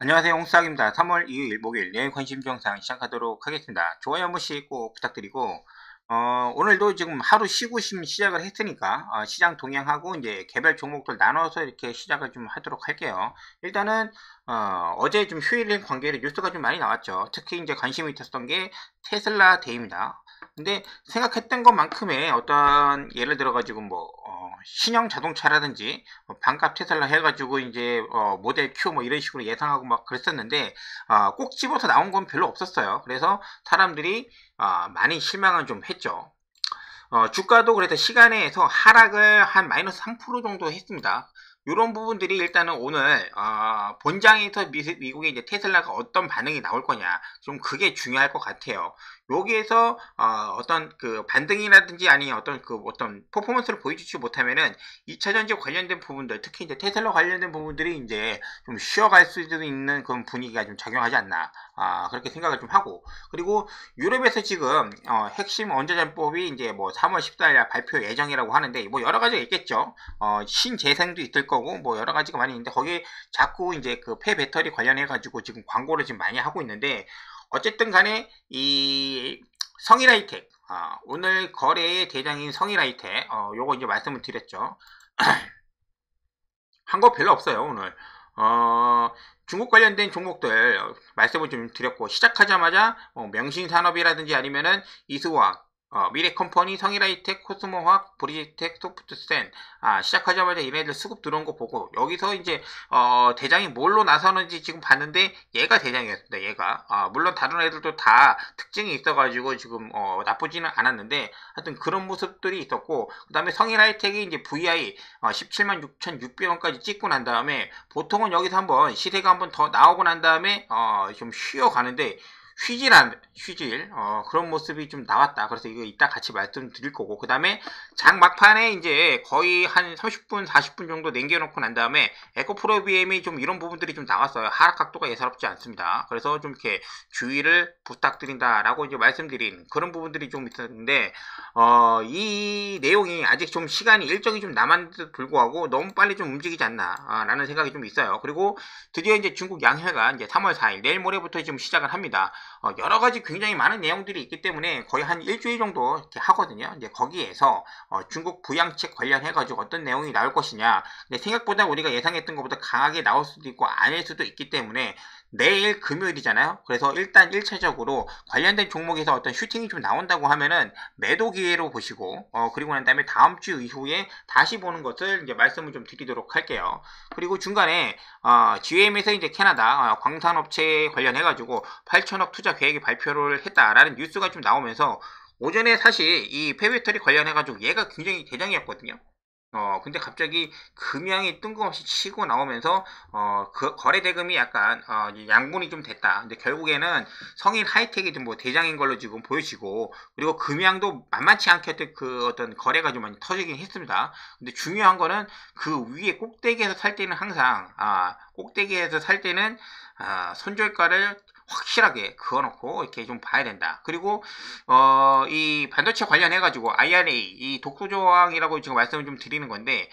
안녕하세요. 홍수학입니다. 3월 2일 목요일 내일 관심 정상 시작하도록 하겠습니다. 좋아요 한 번씩 꼭 부탁드리고, 오늘도 지금 하루 쉬고 시작을 했으니까, 시장 동향하고 이제 개별 종목들 나눠서 이렇게 시작을 좀 하도록 할게요. 일단은, 어제 좀 휴일인 관계로 뉴스가 좀 많이 나왔죠. 특히 이제 관심이 있었던 게 테슬라 데이입니다. 근데 생각했던 것만큼의 어떤 예를 들어가지고 신형 자동차라든지 반값 테슬라 해가지고 이제 모델 Q 뭐 이런 식으로 예상하고 막 그랬었는데 꼭 집어서 나온 건 별로 없었어요. 그래서 사람들이 많이 실망은 좀 했죠. 주가도 그래서 시간에서 하락을 한 마이너스 3% 정도 했습니다. 이런 부분들이 일단은 오늘 본장에서 미국의 이제 테슬라가 어떤 반응이 나올 거냐, 좀 그게 중요할 것 같아요. 여기에서 어떤 그 반등이라든지 아니면 어떤 퍼포먼스를 보여주지 못하면은 2차 전지 관련된 부분들, 특히 이제 테슬라 관련된 부분들이 이제 좀 쉬어갈 수도 있는 그런 분위기가 좀 작용하지 않나, 그렇게 생각을 좀 하고. 그리고 유럽에서 지금 핵심 원자전법이 이제 뭐 3월 14일 발표 예정이라고 하는데, 뭐 여러 가지가 있겠죠. 신재생도 있을 거고 뭐 여러 가지가 많이 있는데, 거기에 자꾸 이제 그 폐배터리 관련해 가지고 지금 광고를 지금 많이 하고 있는데, 어쨌든 간에 이 성일하이텍, 오늘 거래의 대장인 성일하이텍, 요거 이제 말씀을 드렸죠. 한 거 별로 없어요 오늘. 중국 관련된 종목들 말씀을 좀 드렸고, 시작하자마자 명신산업이라든지 아니면은 이수화학, 미래컴퍼니, 성일하이텍, 코스모화학, 브리지텍, 소프트센, 시작하자마자 얘네들 수급 들어온 거 보고, 여기서 이제 대장이 뭘로 나서는지 지금 봤는데 얘가 대장이었습니다. 얘가 물론 다른 애들도 다 특징이 있어가지고 지금 나쁘지는 않았는데, 하여튼 그런 모습들이 있었고, 그 다음에 성일하이텍이 이제 VI 17만 6,600원까지 찍고 난 다음에, 보통은 여기서 한번 시세가 한번 더 나오고 난 다음에 좀 쉬어가는데, 휴질, 그런 모습이 좀 나왔다. 그래서 이거 이따 같이 말씀드릴 거고, 그 다음에 장 막판에 이제 거의 한 30분, 40분 정도 남겨놓고 난 다음에 에코프로비엠이 좀 이런 부분들이 좀 나왔어요. 하락 각도가 예사롭지 않습니다. 그래서 좀 이렇게 주의를 부탁드린다라고 이제 말씀드린 그런 부분들이 좀 있었는데, 이 내용이 아직 좀 시간이 일정이 좀 남았는데도 불구하고 너무 빨리 좀 움직이지 않나, 라는 생각이 좀 있어요. 그리고 드디어 이제 중국 양회가 이제 3월 4일, 내일 모레부터 좀 시작을 합니다. 여러 가지 굉장히 많은 내용들이 있기 때문에 거의 한 일주일 정도 이렇게 하거든요. 이제 거기에서 중국 부양책 관련해가지고 어떤 내용이 나올 것이냐. 근데 생각보다 우리가 예상했던 것보다 강하게 나올 수도 있고 아닐 수도 있기 때문에, 내일 금요일이잖아요. 그래서 일단 1차적으로 관련된 종목에서 어떤 슈팅이 좀 나온다고 하면은 매도 기회로 보시고, 그리고 난 다음에 다음 주 이후에 다시 보는 것을 이제 말씀을 좀 드리도록 할게요. 그리고 중간에 GM에서 이제 캐나다 광산업체 관련해가지고 8천억 투자 계획이 발표를 했다라는 뉴스가 좀 나오면서, 오전에 사실 이 폐배터리 관련해가지고 얘가 굉장히 대장이었거든요. 근데 갑자기 금양이 뜬금없이 치고 나오면서, 그 거래 대금이 약간, 양분이 좀 됐다. 근데 결국에는 성인 하이텍이 좀 뭐 대장인 걸로 지금 보여지고, 그리고 금양도 만만치 않게 그 어떤 거래가 좀 많이 터지긴 했습니다. 근데 중요한 거는 그 위에 꼭대기에서 살 때는 항상, 꼭대기에서 살 때는, 손절가를 확실하게 그어놓고 이렇게 좀 봐야 된다. 그리고 이 반도체 관련해가지고 IRA, 이 독소조항이라고 지금 말씀을 좀 드리는 건데,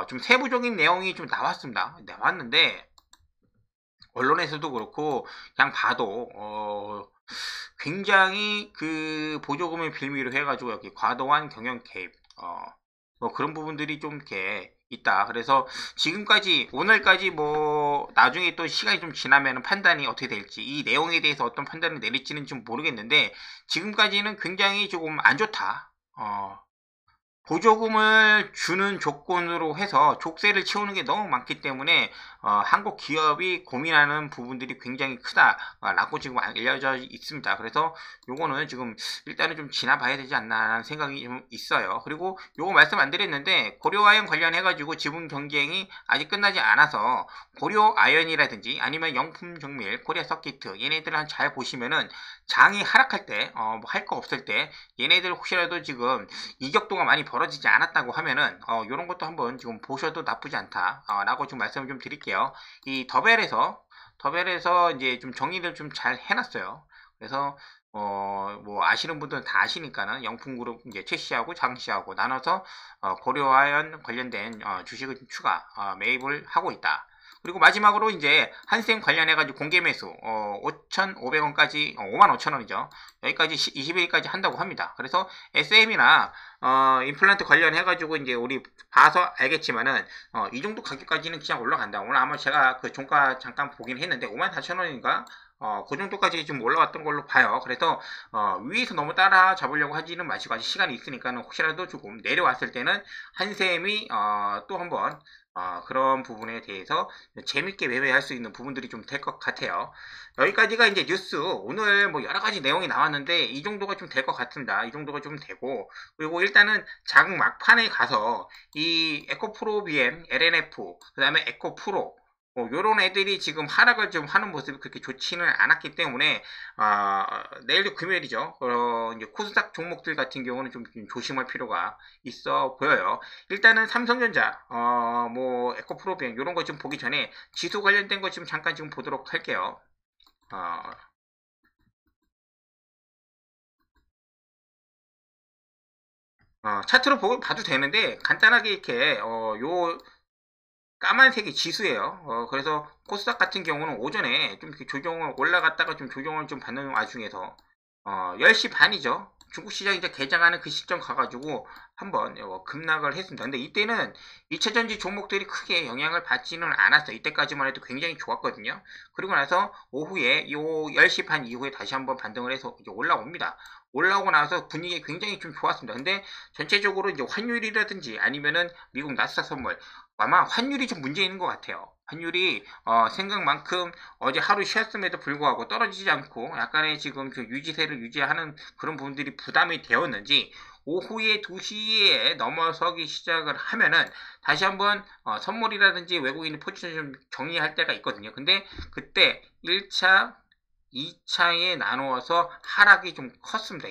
좀 세부적인 내용이 좀 나왔는데, 언론에서도 그렇고 그냥 봐도 굉장히 그 보조금을 빌미로 해가지고 여기 과도한 경영 개입, 뭐 그런 부분들이 좀 이렇게 있다. 그래서 지금까지, 오늘까지 뭐 나중에 또 시간이 좀 지나면 판단이 어떻게 될지, 이 내용에 대해서 어떤 판단을 내릴지는 좀 모르겠는데, 지금까지는 굉장히 조금 안 좋다. 보조금을 주는 조건으로 해서 족쇄를 채우는 게 너무 많기 때문에 한국 기업이 고민하는 부분들이 굉장히 크다라고 지금 알려져 있습니다. 그래서 요거는 지금 일단은 좀 지나봐야 되지 않나 라는 생각이 좀 있어요. 그리고 요거 말씀 안 드렸는데, 고려아연 관련해 가지고 지분 경쟁이 아직 끝나지 않아서 고려아연이라든지 아니면 영품정밀, 코리아서키트, 얘네들을 잘 보시면은 장이 하락할 때, 뭐 할 거 없을 때 얘네들 혹시라도 지금 이격도가 많이 벌어지지 않았다고 하면은 요런 것도 한번 지금 보셔도 나쁘지 않다, 라고 좀 말씀을 좀 드릴게요. 이 더벨에서 이제 좀 정리를 좀 잘 해놨어요. 그래서 뭐 아시는 분들은 다 아시니까는 영풍그룹 이제 최씨하고 장씨하고 나눠서 고려아연 관련된 주식을 좀 추가 매입을 하고 있다. 그리고 마지막으로 이제 한샘 관련해가지고 공개 매수 5,500원까지 55,000원이죠. 여기까지 20일까지 한다고 합니다. 그래서 SM이나 임플란트 관련해가지고 이제 우리 봐서 알겠지만은 이 정도 가격까지는 그냥 올라간다. 오늘 아마 제가 그 종가 잠깐 보긴 했는데 54,000원인가 그 정도까지 좀 올라왔던 걸로 봐요. 그래서 위에서 너무 따라 잡으려고 하지는 마시고 아직 시간이 있으니까는 혹시라도 조금 내려왔을 때는 한샘이 또 한번 그런 부분에 대해서 재밌게 매매할 수 있는 부분들이 좀 될 것 같아요. 여기까지가 이제 뉴스. 오늘 뭐 여러 가지 내용이 나왔는데 이 정도가 좀 될 것 같습니다. 이 정도가 좀 되고, 그리고 일단은 장 막판에 가서 이 에코프로 BM, LNF, 그 다음에 에코프로 요런 애들이 지금 하락을 좀 하는 모습이 그렇게 좋지는 않았기 때문에, 내일도 금요일이죠. 이제 코스닥 종목들 같은 경우는 좀 조심할 필요가 있어 보여요. 일단은 삼성전자, 뭐, 에코프로비엠, 요런 거 좀 보기 전에 지수 관련된 거 좀 잠깐 지금 보도록 할게요. 차트로 봐도 되는데, 간단하게 이렇게, 요, 까만색이 지수예요. 그래서 코스닥 같은 경우는 오전에 좀 이렇게 조정을 올라갔다가 좀 조정을 좀 받는 와중에서 10시 반이죠. 중국 시장이 이제 개장하는 그 시점 가가지고 한번 급락을 했습니다. 근데 이때는 2차전지 종목들이 크게 영향을 받지는 않았어요. 이때까지만 해도 굉장히 좋았거든요. 그리고 나서 오후에 요 10시 반 이후에 다시 한번 반등을 해서 이제 올라옵니다. 올라오고 나서 분위기 굉장히 좀 좋았습니다. 근데 전체적으로 이제 환율이라든지 아니면은 미국 나스닥 선물 아마 환율이 좀 문제 있는 것 같아요. 환율이 생각만큼 어제 하루 쉬었음에도 불구하고 떨어지지 않고 약간의 지금 그 유지세를 유지하는 그런 부분들이 부담이 되었는지 오후에 2시에 넘어서기 시작을 하면은 다시 한번 선물이라든지 외국인이 포지션을 좀 정리할 때가 있거든요. 근데 그때 1차, 2차에 나누어서 하락이 좀 컸습니다.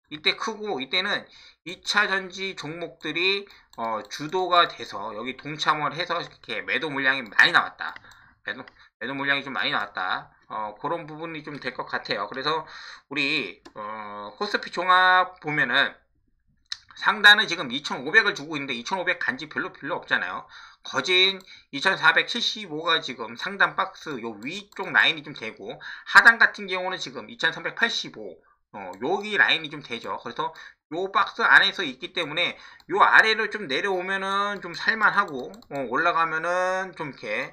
이때 크고 이때는 2차 전지 종목들이 주도가 돼서 여기 동참을 해서 이렇게 매도 물량이 많이 나왔다. 매도 물량이 좀 많이 나왔다. 그런 부분이 좀 될 것 같아요. 그래서 우리 코스피 종합 보면은 상단은 지금 2,500을 주고 있는데 2,500 간지 별로 없잖아요. 거진 2,475가 지금 상단 박스 요 위쪽 라인이 좀 되고 하단 같은 경우는 지금 2,385 여기 라인이 좀 되죠. 그래서 요 박스 안에서 있기 때문에 요 아래로 좀 내려오면은 좀 살만하고 올라가면은 좀 이렇게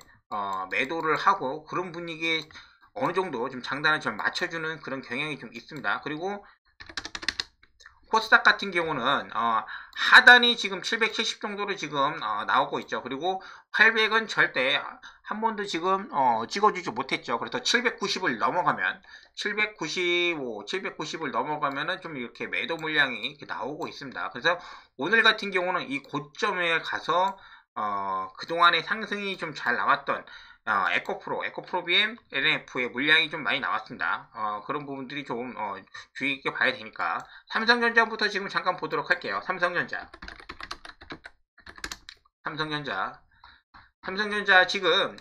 매도를 하고 그런 분위기에 어느 정도 좀 장단을 좀 맞춰주는 그런 경향이 좀 있습니다. 그리고 코스닥 같은 경우는 하단이 지금 770 정도로 지금 나오고 있죠. 그리고 800은 절대 한 번도 지금 찍어주지 못했죠. 그래서 790을 넘어가면 795, 790을 넘어가면은 좀 이렇게 매도 물량이 이렇게 나오고 있습니다. 그래서 오늘 같은 경우는 이 고점에 가서 그동안의 상승이 좀 잘 나왔던 에코프로 BM, LNF의 물량이 좀 많이 나왔습니다. 그런 부분들이 좀 주의 깊게 봐야 되니까 삼성전자부터 지금 잠깐 보도록 할게요. 삼성전자 지금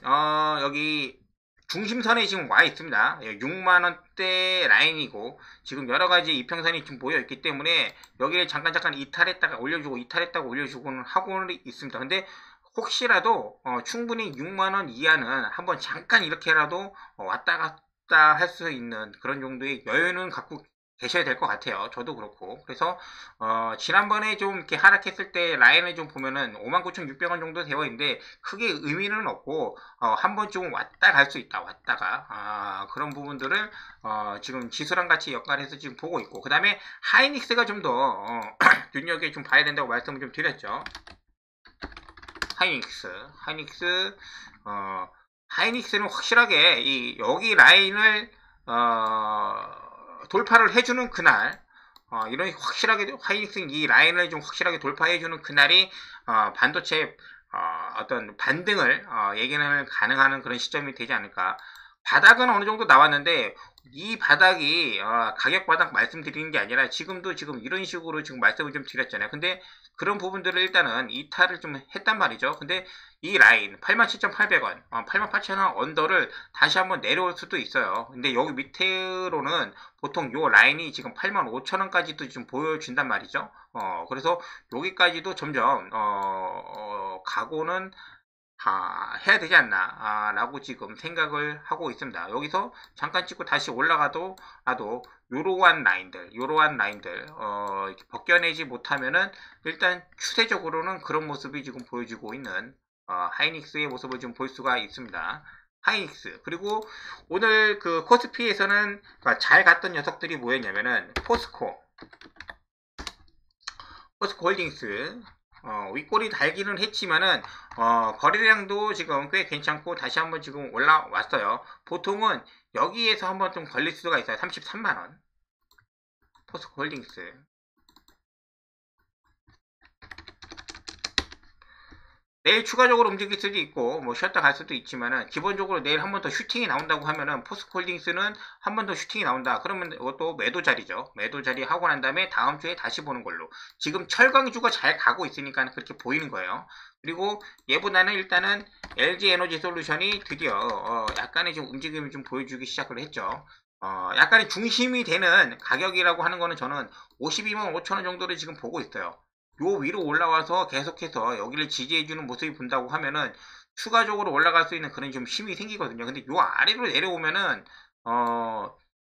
여기 중심선에 지금 와 있습니다. 6만원대 라인이고 지금 여러가지 이평선이 좀 모여 있기 때문에 여기를 잠깐 이탈했다가 올려주고 이탈했다가 올려주고는 하고는 있습니다. 근데 혹시라도 충분히 6만원 이하는 한번 잠깐 이렇게라도 왔다 갔다 할 수 있는 그런 정도의 여유는 갖고 계셔야 될 것 같아요. 저도 그렇고. 그래서 지난번에 좀 이렇게 하락했을 때 라인을 좀 보면은 59,600원 정도 되어 있는데 크게 의미는 없고 한번 좀 왔다 갈 수 있다. 왔다가 그런 부분들을 지금 지수랑 같이 역할해서 지금 보고 있고 그 다음에 하이닉스가 좀 더 눈여겨 좀 봐야 된다고 말씀을 좀 드렸죠. 하이닉스는 확실하게 여기 라인을 돌파를 해주는 그날 이런 확실하게 하이닉스 이 라인을 좀 확실하게 돌파해주는 그날이 반도체 어떤 반등을 예견을 가능한 그런 시점이 되지 않을까. 바닥은 어느 정도 나왔는데 이 바닥이 가격 바닥 말씀드리는 게 아니라 지금 이런 식으로 지금 말씀을 좀 드렸잖아요. 근데 그런 부분들을 일단은 이탈을 좀 했단 말이죠. 근데 이 라인 87,800원 88,000원 언더를 다시 한번 내려올 수도 있어요. 근데 여기 밑으로는 보통 요 라인이 지금 85,000원까지도 좀 보여준단 말이죠. 그래서 여기까지도 점점 가고는 해야 되지 않나 라고 지금 생각을 하고 있습니다. 여기서 잠깐 찍고 다시 올라가도 이러한 라인들 이렇게 벗겨내지 못하면은 일단 추세적으로는 그런 모습이 지금 보여지고 있는 하이닉스의 모습을 좀 볼 수가 있습니다. 하이닉스. 그리고 오늘 그 코스피에서는 잘 갔던 녀석들이 뭐였냐면은 포스코 홀딩스 윗꼬리 달기는 했지만은 거래량도 지금 꽤 괜찮고 다시 한번 지금 올라왔어요. 보통은 여기에서 한번 좀 걸릴 수가 있어요. 33만원 포스코 홀딩스. 내일 추가적으로 움직일 수도 있고 뭐 쉬었다 갈 수도 있지만은 기본적으로 내일 한 번 더 슈팅이 나온다고 하면은 포스코홀딩스는 한 번 더 슈팅이 나온다 그러면 이것도 매도 자리죠. 매도 자리 하고 난 다음에 다음 주에 다시 보는 걸로. 지금 철강주가 잘 가고 있으니까 그렇게 보이는 거예요. 그리고 얘보다는 일단은 LG에너지솔루션이 드디어 약간의 좀 움직임을 좀 보여주기 시작을 했죠. 약간의 중심이 되는 가격이라고 하는 거는 저는 52만 5천원 정도를 지금 보고 있어요. 요 위로 올라와서 계속해서 여기를 지지해주는 모습이 본다고 하면은 추가적으로 올라갈 수 있는 그런 좀 힘이 생기거든요. 근데 요 아래로 내려오면은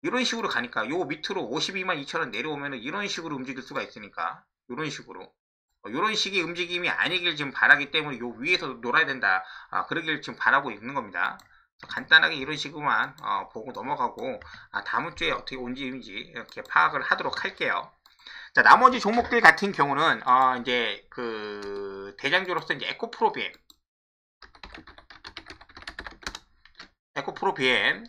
이런 식으로 가니까 요 밑으로 52만 2천원 내려오면은 이런 식으로 움직일 수가 있으니까 이런 식으로 이런 식의 움직임이 아니길 지금 바라기 때문에 요 위에서 놀아야 된다 그러길 지금 바라고 있는 겁니다. 간단하게 이런 식으로만 보고 넘어가고 다음 주에 어떻게 움직임인지 이렇게 파악을 하도록 할게요. 자, 나머지 종목들 같은 경우는 이제 그 대장주로서 이제 에코프로 BM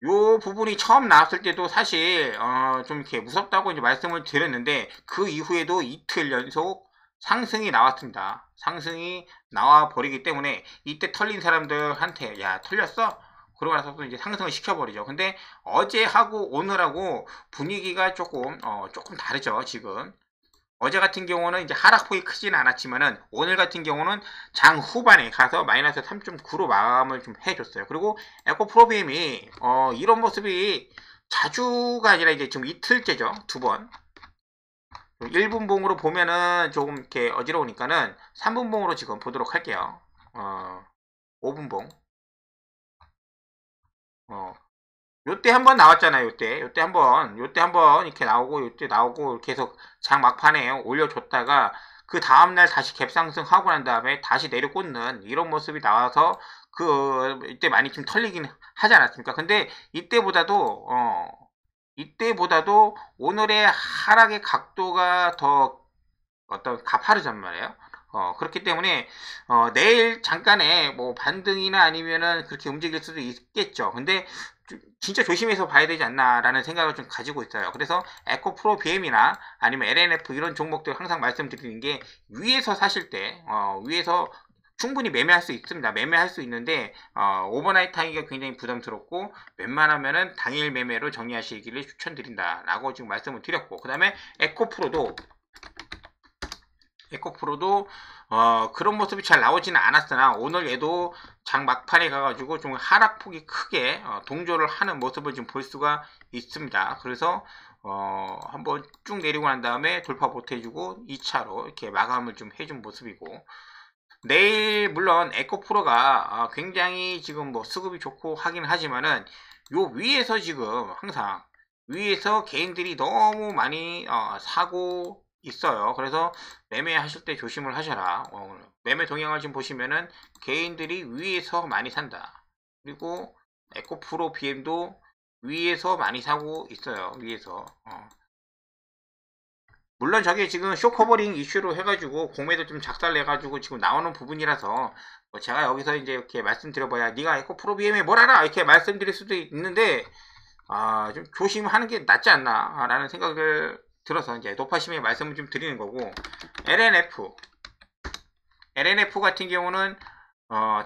요 부분이 처음 나왔을 때도 사실 좀 이렇게 무섭다고 이제 말씀을 드렸는데 그 이후에도 이틀 연속 상승이 나왔습니다. 상승이 나와 버리기 때문에 이때 털린 사람들한테 야 털렸어? 그러고 나서 또 이제 상승을 시켜버리죠. 근데 어제하고 오늘하고 분위기가 조금 다르죠. 지금 어제 같은 경우는 이제 하락폭이 크지는 않았지만은 오늘 같은 경우는 장 후반에 가서 마이너스 3.9로 마감을 좀 해줬어요. 그리고 에코프로비엠이 이런 모습이 자주가 아니라 이제 지금 이틀째죠. 두 번. 1분봉으로 보면은 조금 이렇게 어지러우니까는 3분봉으로 지금 보도록 할게요. 5분봉. 요때 한번 나왔잖아요. 요때 한번 이렇게 나오고 계속 장 막판에 올려줬다가 그 다음날 다시 갭상승하고 난 다음에 다시 내려꽂는 이런 모습이 나와서 이때 많이 좀 털리긴 하지 않았습니까? 근데 이때보다도 오늘의 하락의 각도가 더 가파르단 말이에요. 그렇기 때문에 내일 잠깐의 뭐 반등이나 아니면은 그렇게 움직일 수도 있겠죠. 근데 진짜 조심해서 봐야 되지 않나 라는 생각을 좀 가지고 있어요. 그래서 에코프로 BM이나 아니면 LNF 이런 종목들 항상 말씀드리는 게 위에서 사실 때 위에서 충분히 매매할 수 있습니다. 매매할 수 있는데 오버나이트 하기가 굉장히 부담스럽고 웬만하면은 당일 매매로 정리하시기를 추천드린다 라고 지금 말씀을 드렸고, 그 다음에 에코프로도 그런 모습이 잘 나오지는 않았으나 오늘 얘도 장 막판에 가가지고 좀 하락폭이 크게 동조를 하는 모습을 좀 볼 수가 있습니다. 그래서 한번 쭉 내리고 난 다음에 돌파 못해주고 2차로 이렇게 마감을 좀 해준 모습이고, 내일 물론 에코프로가 굉장히 지금 뭐 수급이 좋고 하긴 하지만은 요 위에서 지금 항상 위에서 개인들이 너무 많이 사고 있어요. 그래서 매매하실 때 조심을 하셔라. 매매 동향을 지금 보시면은 개인들이 위에서 많이 산다. 그리고 에코프로 BM도 위에서 많이 사고 있어요. 위에서. 물론 저게 지금 쇼커버링 이슈로 해가지고 공매도 좀 작살내가지고 지금 나오는 부분이라서 뭐 제가 여기서 이제 이렇게 말씀드려봐야 네가 에코프로 BM에 뭘 알아? 이렇게 말씀드릴 수도 있는데 좀 조심하는 게 낫지 않나 라는 생각을 들어서 이제 높아심에 말씀을 좀 드리는 거고, LNF 같은 경우는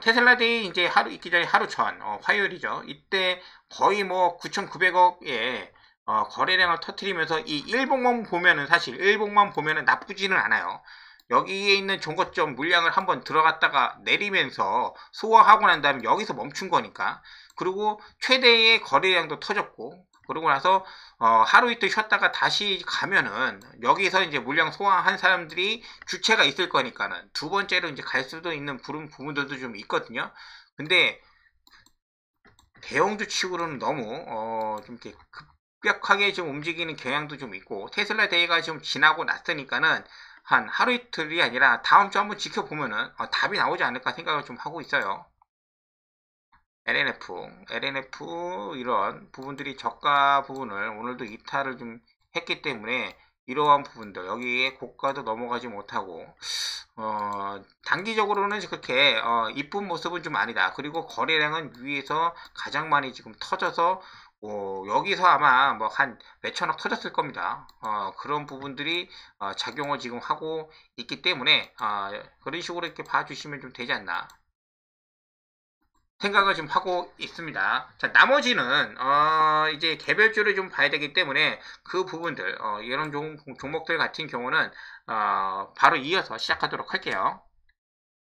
테슬라데이 이제 있기 전에 하루 전 화요일이죠. 이때 거의 뭐 9,900억에 거래량을 터트리면서 이 일봉만 보면은 사실 일봉만 보면은 나쁘지는 않아요. 여기에 있는 종거점 물량을 한번 들어갔다가 내리면서 소화하고 난 다음에 여기서 멈춘 거니까. 그리고 최대의 거래량도 터졌고 그러고 나서 하루 이틀 쉬었다가 다시 가면은 여기서 이제 물량 소화한 사람들이 주체가 있을 거니까는 두 번째로 이제 갈 수도 있는 부분들도 좀 있거든요. 근데 대형주 치고는 너무 좀 이렇게 급격하게 좀 움직이는 경향도 좀 있고, 테슬라 데이가 좀 지나고 났으니까는 한 하루 이틀이 아니라 다음 주 한번 지켜보면은 답이 나오지 않을까 생각을 좀 하고 있어요. LNF 이런 부분들이 저가 부분을 오늘도 이탈을 좀 했기 때문에 이러한 부분들 여기에 고가도 넘어가지 못하고 단기적으로는 그렇게 이쁜 모습은 좀 아니다. 그리고 거래량은 위에서 가장 많이 지금 터져서 여기서 아마 뭐 한 몇천억 터졌을 겁니다. 그런 부분들이 작용을 지금 하고 있기 때문에 그런 식으로 이렇게 봐주시면 좀 되지 않나 생각을 좀 하고 있습니다. 자, 나머지는 이제 개별주를 좀 봐야 되기 때문에 그 부분들 이런 종목들 같은 경우는 바로 이어서 시작하도록 할게요.